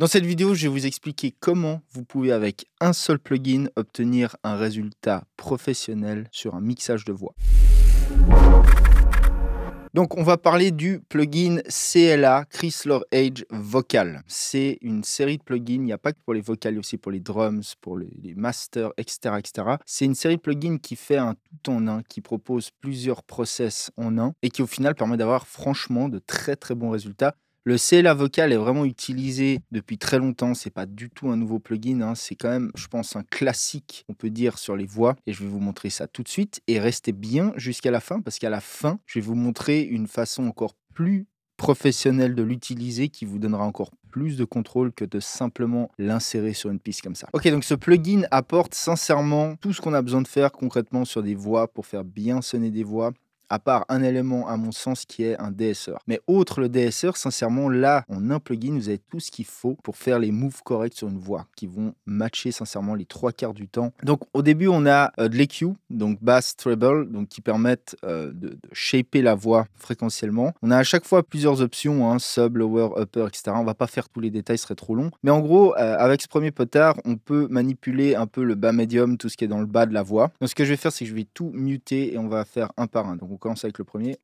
Dans cette vidéo, je vais vous expliquer comment vous pouvez avec un seul plugin obtenir un résultat professionnel sur un mixage de voix. Donc on va parler du plugin CLA, Chrysler Edge Vocal. C'est une série de plugins, il n'y a pas que pour les vocals, il y a aussi pour les drums, pour les masters, etc. etc. C'est une série de plugins qui fait un tout en un, qui propose plusieurs process en un et qui au final permet d'avoir franchement de très très bons résultats. Le CLA vocal est vraiment utilisé depuis très longtemps, c'est pas du tout un nouveau plugin, hein. C'est quand même, je pense, un classique, on peut dire, sur les voix. Et je vais vous montrer ça tout de suite. Et restez bien jusqu'à la fin, parce qu'à la fin, je vais vous montrer une façon encore plus professionnelle de l'utiliser, qui vous donnera encore plus de contrôle que de simplement l'insérer sur une piste comme ça. Ok, donc ce plugin apporte sincèrement tout ce qu'on a besoin de faire concrètement sur des voix pour faire bien sonner des voix, à part un élément à mon sens qui est un DSR. Mais autre le DSR, sincèrement, là, en un plugin, vous avez tout ce qu'il faut pour faire les moves corrects sur une voix, qui vont matcher sincèrement les 3/4 du temps. Donc au début, on a de l'EQ, donc bass, treble, donc qui permettent de shaper la voix fréquentiellement. On a à chaque fois plusieurs options, hein, sub, lower, upper, etc. On va pas faire tous les détails, ce serait trop long. Mais en gros, avec ce premier potard, on peut manipuler un peu le bas médium, tout ce qui est dans le bas de la voix. Donc ce que je vais faire, c'est que je vais tout muter et on va faire un par un. Donc on commence avec le premier.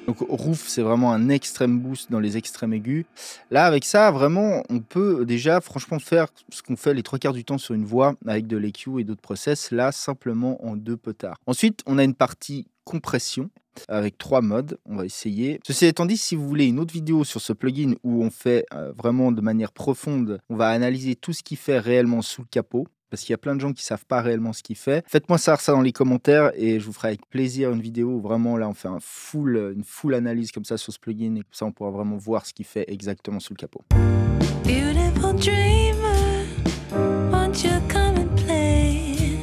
Donc roof, c'est vraiment un extrême boost dans les extrêmes aigus. Là, avec ça, vraiment, on peut déjà franchement faire ce qu'on fait les 3/4 du temps sur une voix avec de l'EQ et d'autres process, là, simplement en 2 potards. Ensuite, on a une partie compression avec 3 modes, on va essayer. Ceci étant dit, si vous voulez une autre vidéo sur ce plugin où on fait vraiment de manière profonde, on va analyser tout ce qu'il fait réellement sous le capot, parce qu'il y a plein de gens qui ne savent pas réellement ce qu'il fait. Faites-moi savoir ça dans les commentaires et je vous ferai avec plaisir une vidéo où vraiment là on fait une full analyse comme ça sur ce plugin et comme ça on pourra vraiment voir ce qu'il fait exactement sous le capot. Beautiful dreamer, won't you come and play?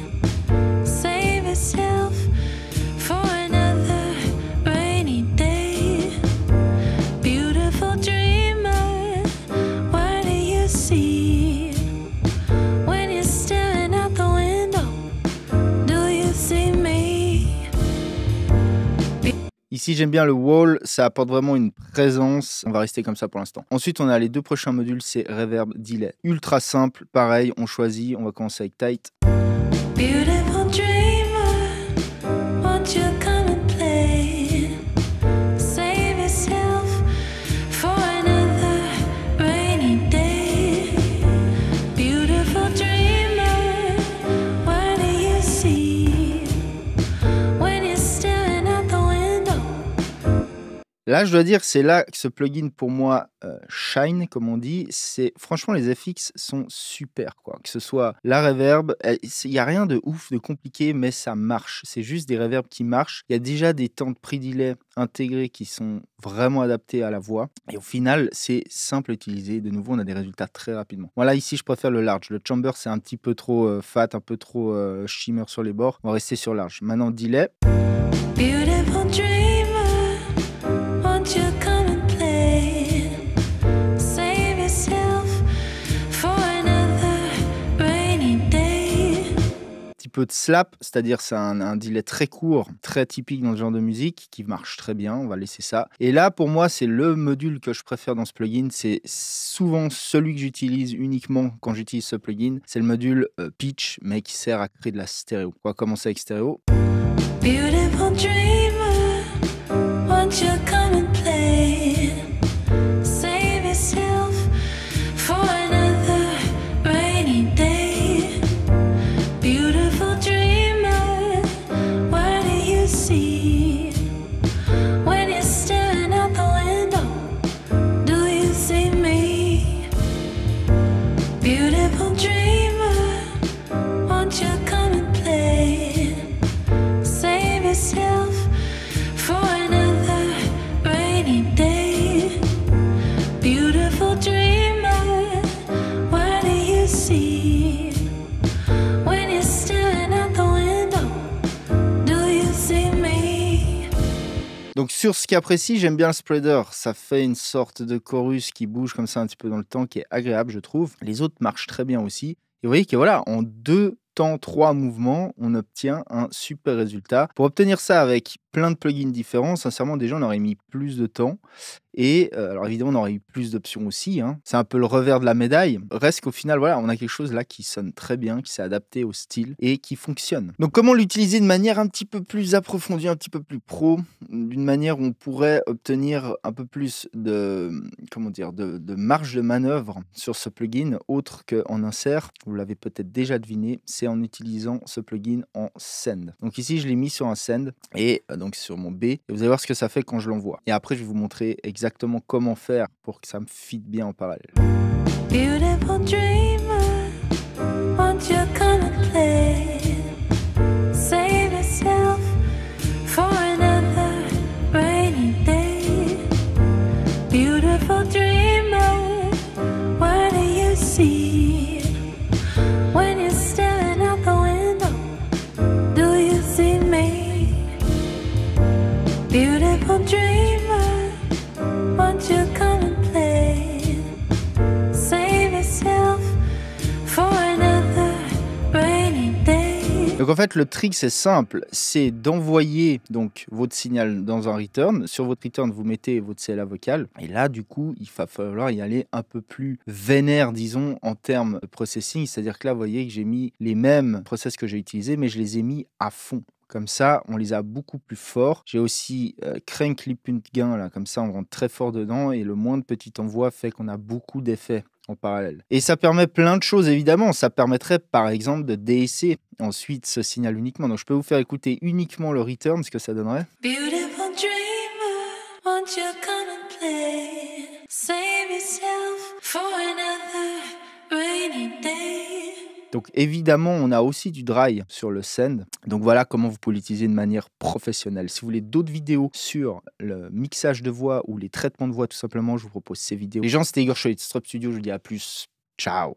Save yourself for another rainy day. Beautiful dreamer, what do you see? Ici, j'aime bien le wall, ça apporte vraiment une présence. On va rester comme ça pour l'instant. Ensuite, on a les 2 prochains modules, c'est reverb, delay. Ultra simple, pareil, on choisit, on va commencer avec tight. Beautiful dreamer, won't you come and play? Save yourself for another rainy day. Beautiful dreamer, what do you see when you're staring at the window? Là, je dois dire, c'est là que ce plugin pour moi shine, comme on dit. C'est franchement, les FX sont super, quoi. Que ce soit la reverb, il n'y a rien de ouf, de compliqué, mais ça marche. C'est juste des reverbs qui marchent. Il y a déjà des temps de pre-delay intégrés qui sont vraiment adaptés à la voix. Et au final, c'est simple à utiliser. De nouveau, on a des résultats très rapidement. Voilà, ici, je préfère le large. Le chamber, c'est un petit peu trop fat, un peu trop shimmer sur les bords. On va rester sur large. Maintenant, delay. Beautiful dreamer, won't you come and play? Save yourself for another rainy day. Petit peu de slap, c'est-à-dire c'est un delay très court, très typique dans ce genre de musique, qui marche très bien, on va laisser ça. Et là, pour moi, c'est le module que je préfère dans ce plugin, c'est souvent celui que j'utilise uniquement quand j'utilise ce plugin, c'est le module pitch, mais qui sert à créer de la stéréo. On va commencer avec stéréo. Beautiful dreamer, won't you come and play? Save yourself for another rainy day. Beautiful dreamer, what do you see when you're staring out the window? Do you see me? Beautiful dreamer, won't you come and play? Save yourself Donc sur ce cas précis, j'aime bien le spreader. Ça fait une sorte de chorus qui bouge comme ça un petit peu dans le temps, qui est agréable, je trouve. Les autres marchent très bien aussi. Et vous voyez que voilà, en 2 temps, 3 mouvements, on obtient un super résultat. Pour obtenir ça avec plein de plugins différents, sincèrement, déjà, on aurait mis plus de temps. Et alors évidemment, on aurait eu plus d'options aussi, hein. C'est un peu le revers de la médaille. Reste qu'au final, voilà, on a quelque chose là qui sonne très bien, qui s'est adapté au style et qui fonctionne. Donc comment l'utiliser de manière un petit peu plus approfondie, un petit peu plus pro, d'une manière où on pourrait obtenir un peu plus de, comment dire, de marge de manœuvre sur ce plugin, autre qu'en insert. Vous l'avez peut-être déjà deviné, c'est en utilisant ce plugin en send. Donc ici, je l'ai mis sur un send et donc sur mon B. Et vous allez voir ce que ça fait quand je l'envoie. Et après, je vais vous montrer exactement comment faire pour que ça me fit bien en parallèle. Beautiful dreamer, won't you come and play? Save yourself for another rainy day. Beautiful dreamer, what do you see? When you're staring out the window, do you see me? Beautiful dreamer, won't you come and play? Save yourself for another rainy day. Donc en fait, le trick, c'est simple, c'est d'envoyer donc votre signal dans un return. Sur votre return, vous mettez votre CLA vocal. Et là, du coup, il va falloir y aller un peu plus vénère, disons, en termes de processing. C'est-à-dire que là, vous voyez que j'ai mis les mêmes process que j'ai utilisés, mais je les ai mis à fond. Comme ça, on les a beaucoup plus forts. J'ai aussi crank les punts gain, là, comme ça, on rentre très fort dedans. Et le moins de petit envoi fait qu'on a beaucoup d'effets en parallèle. Et ça permet plein de choses, évidemment. Ça permettrait, par exemple, de DSC ensuite ce signal uniquement. Donc, je peux vous faire écouter uniquement le return, ce que ça donnerait. Beautiful dreamer, won't you come and play? Save yourself for another rainy day. Donc évidemment, on a aussi du dry sur le send. Donc voilà comment vous pouvez l'utiliser de manière professionnelle. Si vous voulez d'autres vidéos sur le mixage de voix ou les traitements de voix, tout simplement, je vous propose ces vidéos. Les gens, c'était Igor Cholet de Strop Studio. Je vous dis à plus. Ciao.